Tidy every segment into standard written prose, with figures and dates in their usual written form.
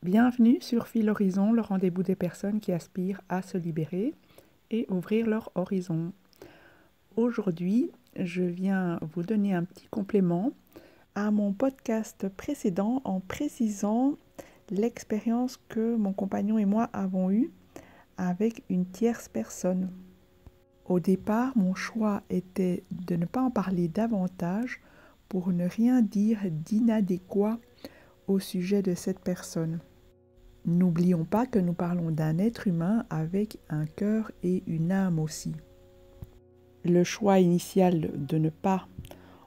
Bienvenue sur Fil Horizon, le rendez-vous des personnes qui aspirent à se libérer et ouvrir leur horizon. Aujourd'hui, je viens vous donner un petit complément à mon podcast précédent en précisant l'expérience que mon compagnon et moi avons eue avec une tierce personne. Au départ, mon choix était de ne pas en parler davantage pour ne rien dire d'inadéquat au sujet de cette personne. N'oublions pas que nous parlons d'un être humain avec un cœur et une âme aussi. Le choix initial de ne pas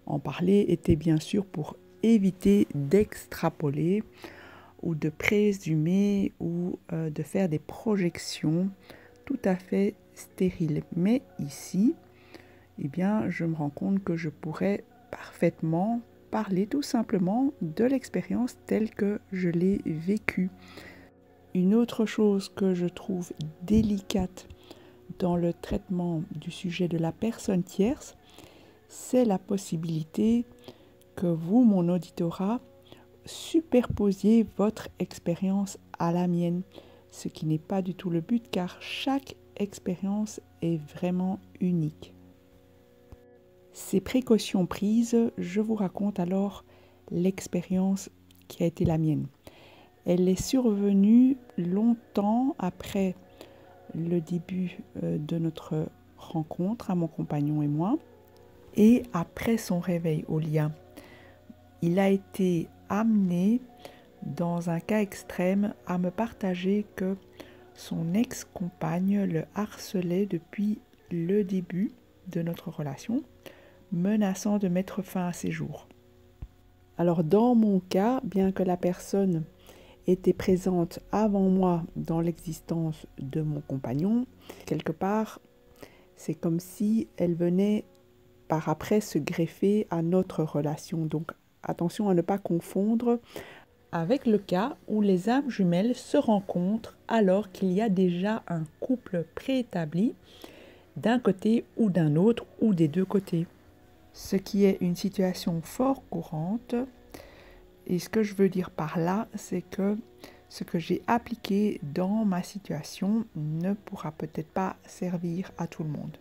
en parler était bien sûr pour éviter d'extrapoler ou de présumer ou de faire des projections tout à fait stériles. Mais ici, eh bien, je me rends compte que je pourrais parfaitement parler tout simplement de l'expérience telle que je l'ai vécue. Une autre chose que je trouve délicate dans le traitement du sujet de la personne tierce, c'est la possibilité que vous, mon auditorat, superposiez votre expérience à la mienne, ce qui n'est pas du tout le but car chaque expérience est vraiment unique. Ces précautions prises, je vous raconte alors l'expérience qui a été la mienne. Elle est survenue longtemps après le début de notre rencontre à mon compagnon et moi et après son réveil au lit. Il a été amené dans un cas extrême à me partager que son ex-compagne le harcelait depuis le début de notre relation, menaçant de mettre fin à ses jours. Alors dans mon cas, bien que la personne était présente avant moi dans l'existence de mon compagnon, quelque part, c'est comme si elle venait par après se greffer à notre relation. Donc attention à ne pas confondre avec le cas où les âmes jumelles se rencontrent alors qu'il y a déjà un couple préétabli d'un côté ou d'un autre ou des deux côtés. Ce qui est une situation fort courante. Et ce que je veux dire par là, c'est que ce que j'ai appliqué dans ma situation ne pourra peut-être pas servir à tout le monde.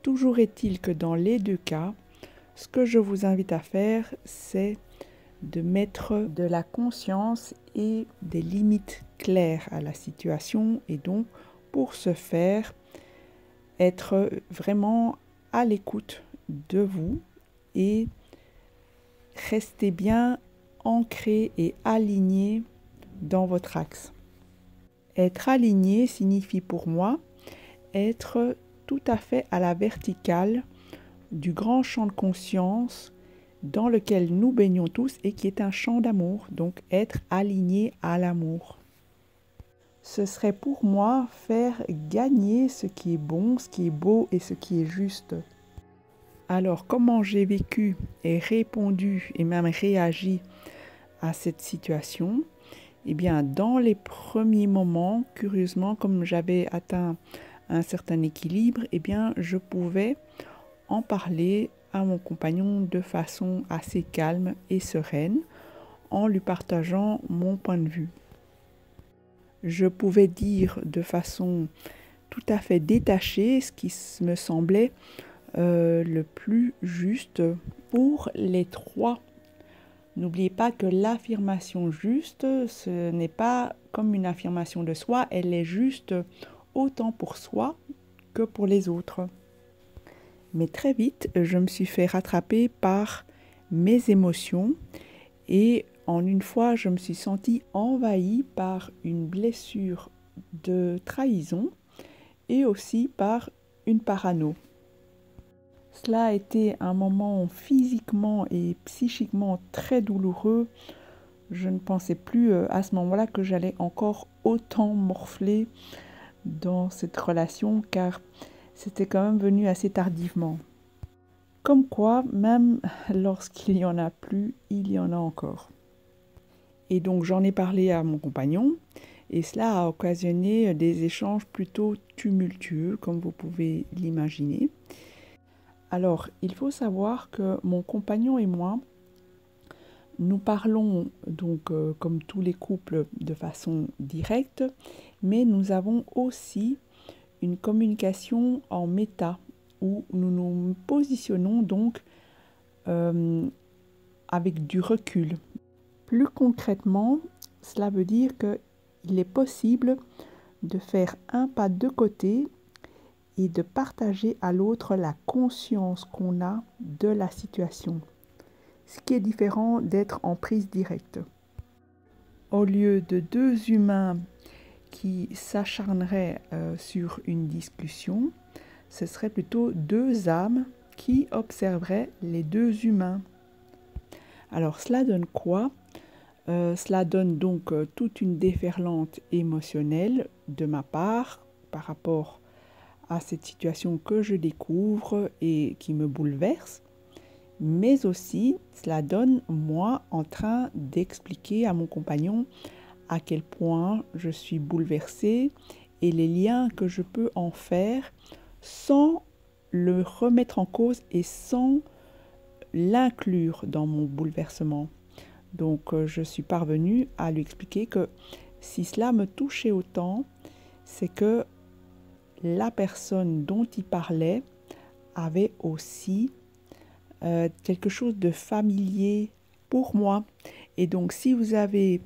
Toujours est-il que dans les deux cas, ce que je vous invite à faire, c'est de mettre de la conscience et des limites claires à la situation et donc pour ce faire, être vraiment à l'écoute de vous et rester bien ancré et aligné dans votre axe. Être aligné signifie pour moi être tout à fait à la verticale du grand champ de conscience dans lequel nous baignons tous et qui est un champ d'amour, donc être aligné à l'amour. Ce serait pour moi faire gagner ce qui est bon, ce qui est beau et ce qui est juste. Alors comment j'ai vécu et répondu et même réagi à cette situation? Eh bien, dans les premiers moments, curieusement, comme j'avais atteint un certain équilibre, eh bien, je pouvais en parler à mon compagnon de façon assez calme et sereine, en lui partageant mon point de vue. Je pouvais dire de façon tout à fait détachée ce qui me semblait le plus juste pour les trois. N'oubliez pas que l'affirmation juste, ce n'est pas comme une affirmation de soi, elle est juste autant pour soi que pour les autres. Mais très vite, je me suis fait rattraper par mes émotions et en une fois, je me suis sentie envahie par une blessure de trahison et aussi par une parano. Cela a été un moment physiquement et psychiquement très douloureux. Je ne pensais plus à ce moment-là que j'allais encore autant morfler dans cette relation car c'était quand même venu assez tardivement. Comme quoi, même lorsqu'il y en a plus, il y en a encore. Et donc j'en ai parlé à mon compagnon et cela a occasionné des échanges plutôt tumultueux comme vous pouvez l'imaginer. Alors, il faut savoir que mon compagnon et moi Nous parlons donc comme tous les couples de façon directe, mais nous avons aussi une communication en méta où nous nous positionnons donc avec du recul. Plus concrètement, cela veut dire qu'il est possible de faire un pas de côté et de partager à l'autre la conscience qu'on a de la situation, ce qui est différent d'être en prise directe. Au lieu de deux humains qui s'acharneraient sur une discussion, ce serait plutôt deux âmes qui observeraient les deux humains. Alors cela donne quoi ? Cela donne donc toute une déferlante émotionnelle de ma part par rapport à cette situation que je découvre et qui me bouleverse, mais aussi cela donne moi en train d'expliquer à mon compagnon à quel point je suis bouleversée et les liens que je peux en faire sans le remettre en cause et sans l'inclure dans mon bouleversement. Donc je suis parvenue à lui expliquer que si cela me touchait autant, c'est que la personne dont il parlait avait aussi quelque chose de familier pour moi. Et donc si vous avez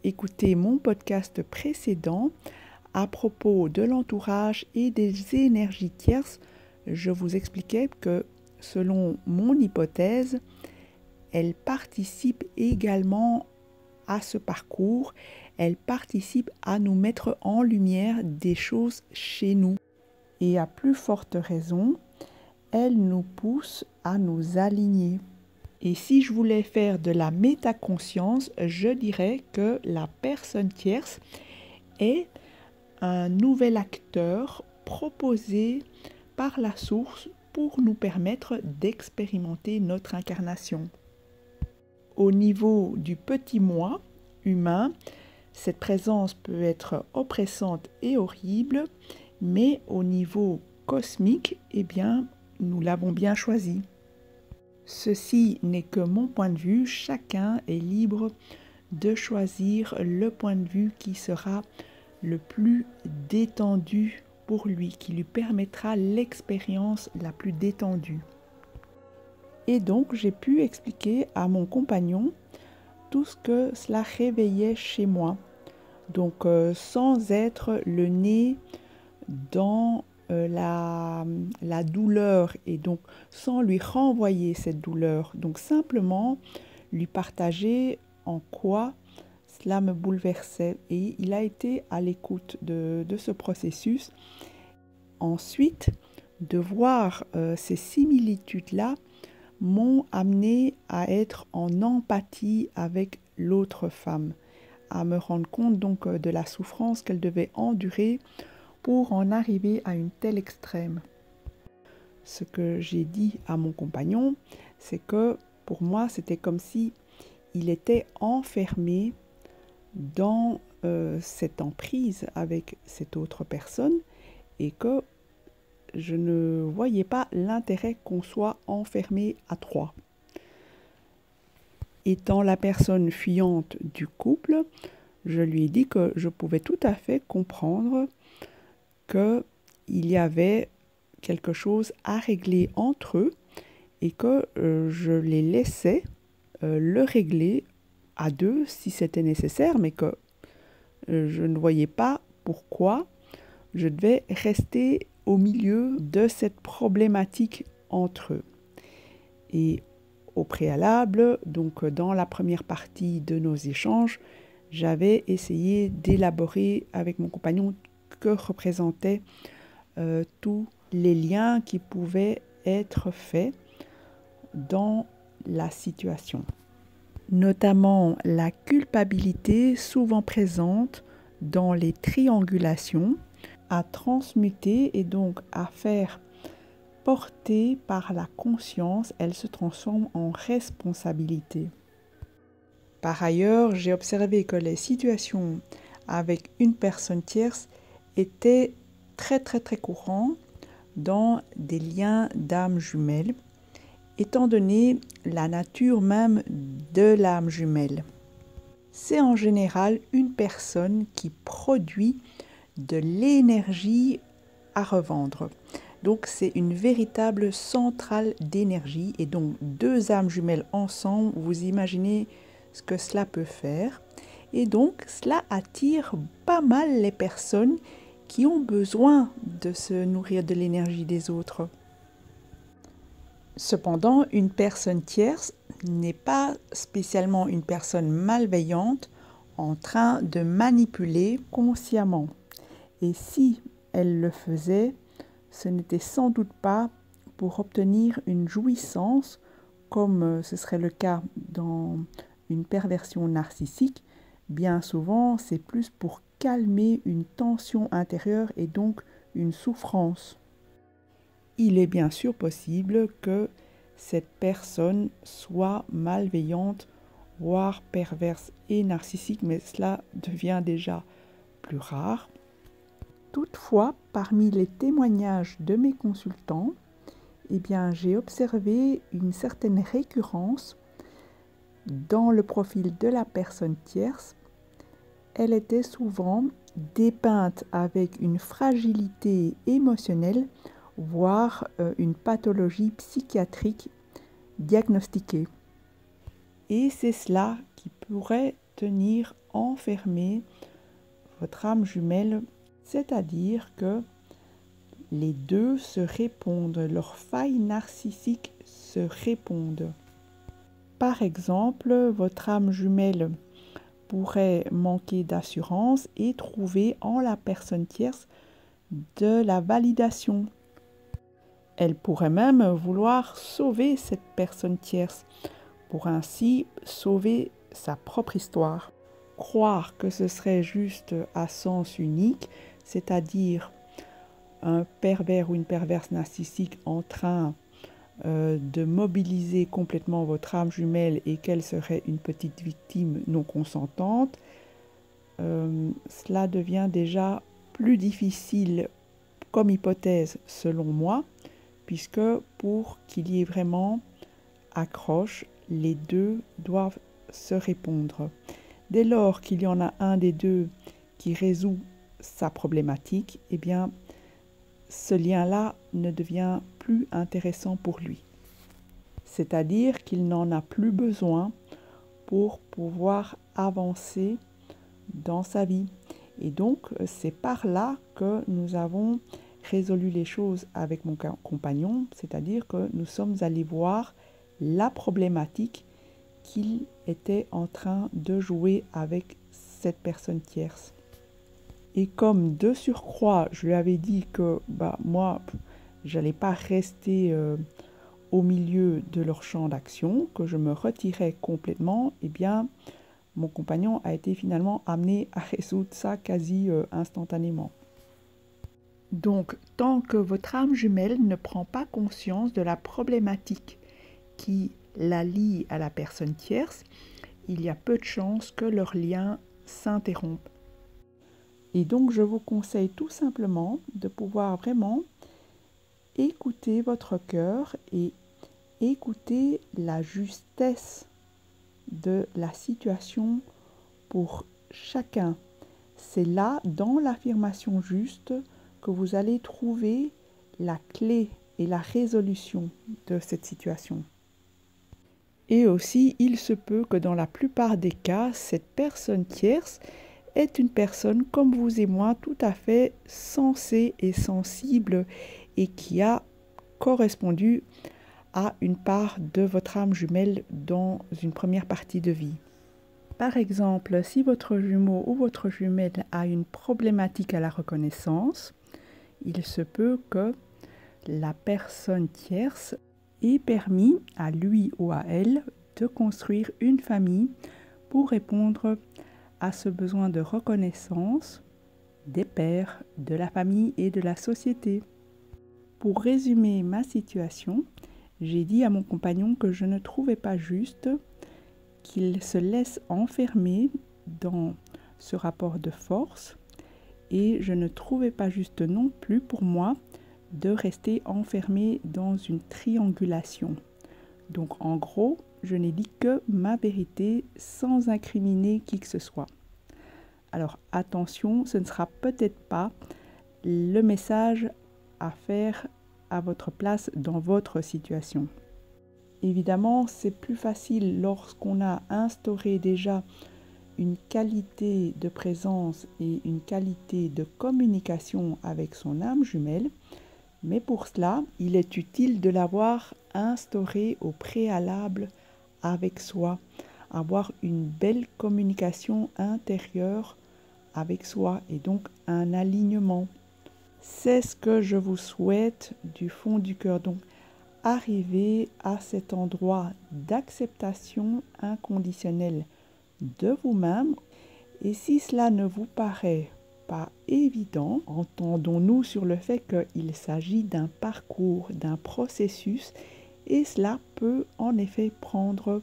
écouté mon podcast précédent à propos de l'entourage et des énergies tierces, je vous expliquais que selon mon hypothèse, elles participent également à ce parcours, elles participent à nous mettre en lumière des choses chez nous. Et à plus forte raison, elles nous poussent à nous aligner. Et si je voulais faire de la métaconscience, je dirais que la personne tierce est un nouvel acteur proposé par la source pour nous permettre d'expérimenter notre incarnation. Au niveau du petit moi humain, cette présence peut être oppressante et horrible, mais au niveau cosmique, eh bien, nous l'avons bien choisi. Ceci n'est que mon point de vue, chacun est libre de choisir le point de vue qui sera le plus détendu pour lui, qui lui permettra l'expérience la plus détendue. Et donc, j'ai pu expliquer à mon compagnon tout ce que cela réveillait chez moi. Donc, sans être le nez dans la douleur et donc sans lui renvoyer cette douleur. Donc, simplement lui partager en quoi cela me bouleversait. Et il a été à l'écoute de ce processus. Ensuite, de voir ces similitudes-là m'ont amené à être en empathie avec l'autre femme, à me rendre compte donc de la souffrance qu'elle devait endurer pour en arriver à une telle extrême. Ce que j'ai dit à mon compagnon, c'est que pour moi, c'était comme si il était enfermé dans cette emprise avec cette autre personne et que je ne voyais pas l'intérêt qu'on soit enfermé à trois. Étant la personne fuyante du couple, je lui ai dit que je pouvais tout à fait comprendre qu'il y avait quelque chose à régler entre eux et que je les laissais le régler à deux si c'était nécessaire, mais que je ne voyais pas pourquoi je devais rester au milieu de cette problématique entre eux. Et au préalable, donc dans la première partie de nos échanges, j'avais essayé d'élaborer avec mon compagnon que représentaient tous les liens qui pouvaient être faits dans la situation. Notamment la culpabilité souvent présente dans les triangulations, à transmuter et donc à faire porter par la conscience, elle se transforme en responsabilité. Par ailleurs, j'ai observé que les situations avec une personne tierce étaient très courantes dans des liens d'âmes jumelles étant donné la nature même de l'âme jumelle. C'est en général une personne qui produit de l'énergie à revendre. Donc c'est une véritable centrale d'énergie et donc deux âmes jumelles ensemble, vous imaginez ce que cela peut faire. Et donc cela attire pas mal les personnes qui ont besoin de se nourrir de l'énergie des autres. Cependant, une personne tierce n'est pas spécialement une personne malveillante en train de manipuler consciemment. Et si elle le faisait, ce n'était sans doute pas pour obtenir une jouissance, comme ce serait le cas dans une perversion narcissique. Bien souvent, c'est plus pour calmer une tension intérieure et donc une souffrance. Il est bien sûr possible que cette personne soit malveillante, voire perverse et narcissique, mais cela devient déjà plus rare. Toutefois, parmi les témoignages de mes consultants, j'ai observé une certaine récurrence dans le profil de la personne tierce. Elle était souvent dépeinte avec une fragilité émotionnelle, voire une pathologie psychiatrique diagnostiquée. Et c'est cela qui pourrait tenir enfermé votre âme jumelle, c'est-à-dire que les deux se répondent, leurs failles narcissiques se répondent. Par exemple, votre âme jumelle pourrait manquer d'assurance et trouver en la personne tierce de la validation. Elle pourrait même vouloir sauver cette personne tierce pour ainsi sauver sa propre histoire. Croire que ce serait juste à sens unique, c'est-à-dire un pervers ou une perverse narcissique en train de mobiliser complètement votre âme jumelle et qu'elle serait une petite victime non consentante, cela devient déjà plus difficile comme hypothèse selon moi, puisque pour qu'il y ait vraiment accroche, les deux doivent se répondre. Dès lors qu'il y en a un des deux qui résout sa problématique, ce lien-là ne devient plus intéressant pour lui. C'est-à-dire qu'il n'en a plus besoin pour pouvoir avancer dans sa vie. Et donc, c'est par là que nous avons résolu les choses avec mon compagnon, c'est-à-dire que nous sommes allés voir la problématique qu'il était en train de jouer avec cette personne tierce. Et comme de surcroît, je lui avais dit que moi, j'allais pas rester au milieu de leur champ d'action, que je me retirais complètement, mon compagnon a été finalement amené à résoudre ça quasi instantanément. Donc, tant que votre âme jumelle ne prend pas conscience de la problématique qui la lie à la personne tierce, il y a peu de chances que leur lien s'interrompe. Et donc, je vous conseille tout simplement de pouvoir vraiment écouter votre cœur et écouter la justesse de la situation pour chacun. C'est là, dans l'affirmation juste, que vous allez trouver la clé et la résolution de cette situation. Et aussi, il se peut que dans la plupart des cas, cette personne tierce est une personne comme vous et moi, tout à fait sensée et sensible et qui a correspondu à une part de votre âme jumelle dans une première partie de vie. Par exemple, si votre jumeau ou votre jumelle a une problématique à la reconnaissance, il se peut que la personne tierce ait permis à lui ou à elle de construire une famille pour répondre à ce besoin de reconnaissance des pères, de la famille et de la société. Pour résumer ma situation, j'ai dit à mon compagnon que je ne trouvais pas juste qu'il se laisse enfermer dans ce rapport de force et je ne trouvais pas juste non plus pour moi de rester enfermé dans une triangulation. Donc en gros, je n'ai dit que ma vérité sans incriminer qui que ce soit. Alors attention, ce ne sera peut-être pas le message à faire à votre place dans votre situation. Évidemment, c'est plus facile lorsqu'on a instauré déjà une qualité de présence et une qualité de communication avec son âme jumelle, mais pour cela, il est utile de l'avoir instauré au préalable avec soi, avoir une belle communication intérieure avec soi et donc un alignement. C'est ce que je vous souhaite du fond du cœur. Donc, arriver à cet endroit d'acceptation inconditionnelle de vous-même. Et si cela ne vous paraît pas évident, entendons-nous sur le fait qu'il s'agit d'un parcours, d'un processus, et cela peut en effet prendre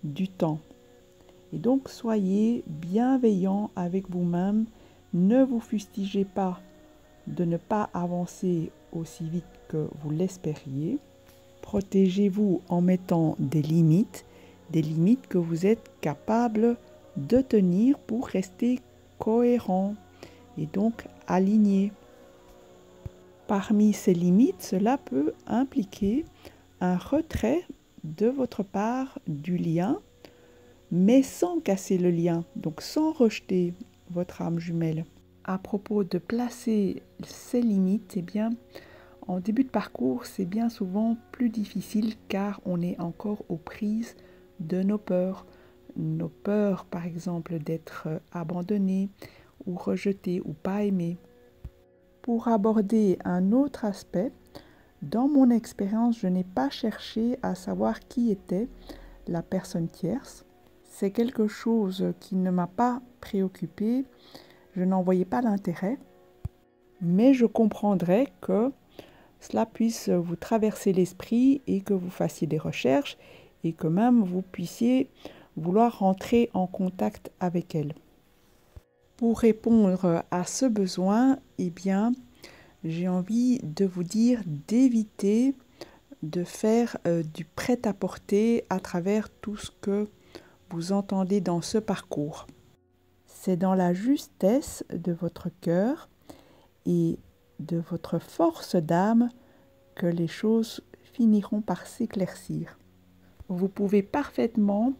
du temps. Et donc soyez bienveillant avec vous-même, ne vous fustigez pas de ne pas avancer aussi vite que vous l'espériez. Protégez-vous en mettant des limites que vous êtes capable de tenir pour rester cohérent et donc aligné. Parmi ces limites, cela peut impliquer un retrait de votre part du lien, mais sans casser le lien, donc sans rejeter votre âme jumelle. À propos de placer ces limites, eh bien, en début de parcours, c'est bien souvent plus difficile car on est encore aux prises de nos peurs. Nos peurs, par exemple, d'être abandonné ou rejeté ou pas aimé. Pour aborder un autre aspect, dans mon expérience, je n'ai pas cherché à savoir qui était la personne tierce. C'est quelque chose qui ne m'a pas préoccupée. Je n'en voyais pas l'intérêt. Mais je comprendrais que cela puisse vous traverser l'esprit et que vous fassiez des recherches et que même vous puissiez vouloir rentrer en contact avec elle. Pour répondre à ce besoin, eh bien, j'ai envie de vous dire d'éviter de faire du prêt-à-porter à travers tout ce que vous entendez dans ce parcours. C'est dans la justesse de votre cœur et de votre force d'âme que les choses finiront par s'éclaircir. Vous pouvez parfaitement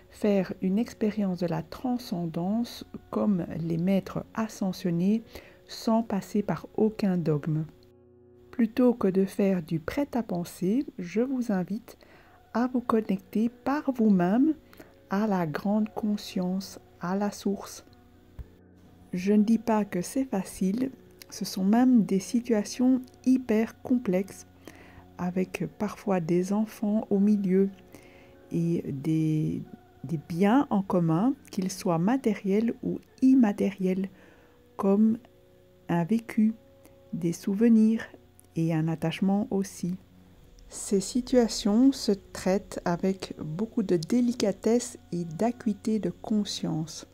faire une expérience de la transcendance comme les maîtres ascensionnés sans passer par aucun dogme. Plutôt que de faire du prêt-à-penser, je vous invite à vous connecter par vous-même à la grande conscience, à la source. Je ne dis pas que c'est facile, ce sont même des situations hyper complexes avec parfois des enfants au milieu et des biens en commun, qu'ils soient matériels ou immatériels, comme un vécu, des souvenirs et un attachement aussi. Ces situations se traitent avec beaucoup de délicatesse et d'acuité de conscience.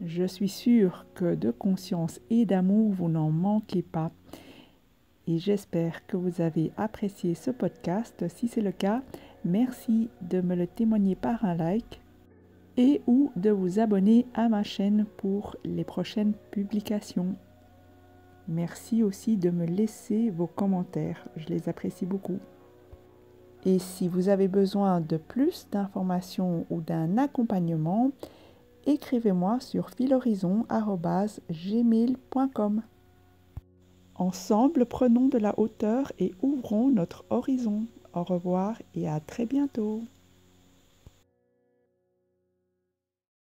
Je suis sûre que de conscience et d'amour, vous n'en manquez pas. Et j'espère que vous avez apprécié ce podcast. Si c'est le cas, merci de me le témoigner par un like et ou de vous abonner à ma chaîne pour les prochaines publications. Merci aussi de me laisser vos commentaires, je les apprécie beaucoup. Et si vous avez besoin de plus d'informations ou d'un accompagnement, écrivez-moi sur philorizon@gmail.com. Ensemble, prenons de la hauteur et ouvrons notre horizon. Au revoir et à très bientôt.